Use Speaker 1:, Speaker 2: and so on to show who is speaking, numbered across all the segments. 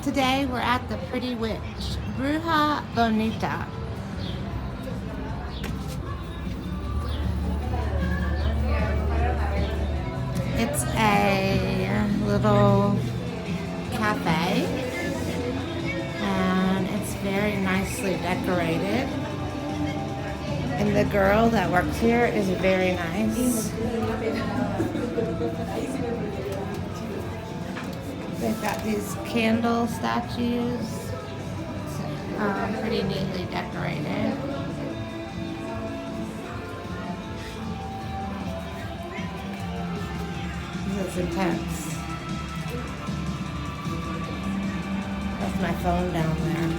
Speaker 1: Today we're at the Pretty Witch, Bruja Bonita. It's a little cafe and it's very nicely decorated. And the girl that works here is very nice. They've got these candle statues, pretty neatly decorated. This is intense. That's my phone down there.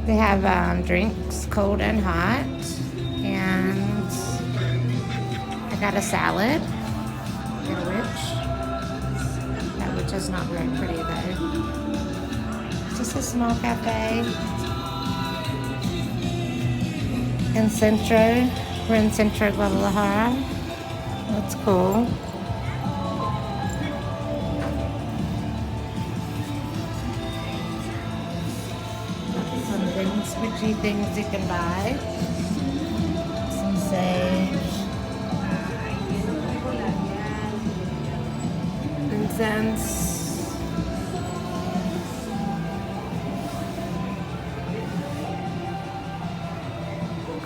Speaker 1: They have drinks, cold and hot, and I got a salad. Get a witch. That witch is not very pretty though. It's just a small cafe. In Centro, we're in Centro Guadalajara. That's cool. Witchy things you can buy. Some sage, incense,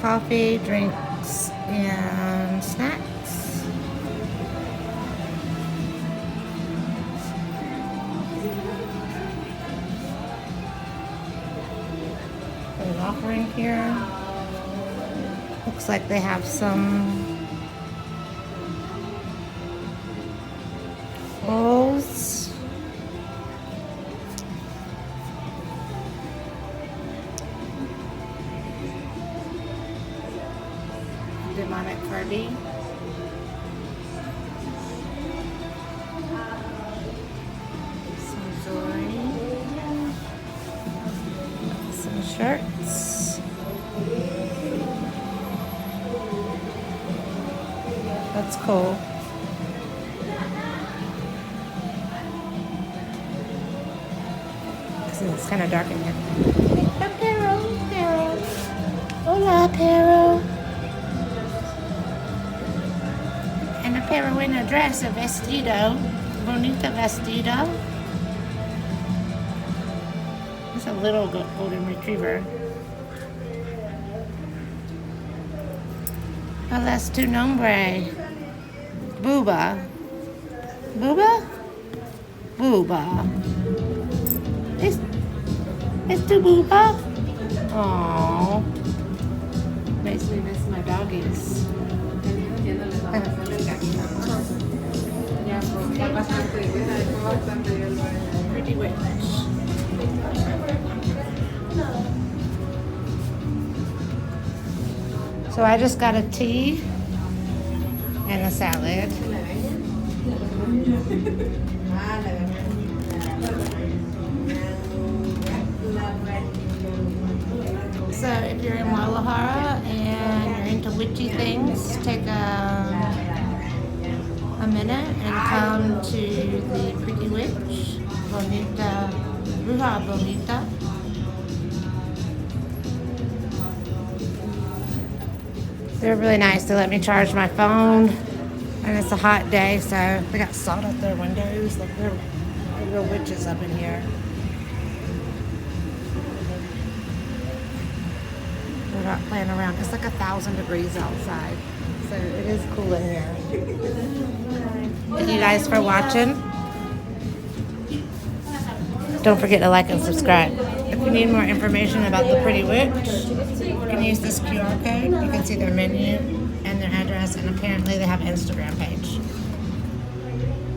Speaker 1: coffee, drinks, and snacks. An offering here. Looks like they have some bowls. Demonic Kirby. Some jewelry. Some shirts. That's cool. It's kind of dark in here. Pero. Hola, Pero. And a Pero in a dress, a vestido. Bonita vestido. It's a little golden retriever. Hola, es tu nombre? Booba. Booba? Booba. Es tu Booba? Aww. Makes me miss my doggies. Pretty witch. So I just got a tea and a salad. So if you're in Guadalajara and you're into witchy things, take a minute and come to the Pretty Witch, Bonita, Bruja Bonita. They're really nice. They let me charge my phone, and it's a hot day, so they got salt up their windows. Like they're real witches up in here. They're not playing around. It's like 1,000 degrees outside, so it is cool in here. Thank you guys for watching. Don't forget to like and subscribe. If you need more information about the Pretty Witch, you can use this QR code. You can see their menu and their address, and apparently they have an Instagram page.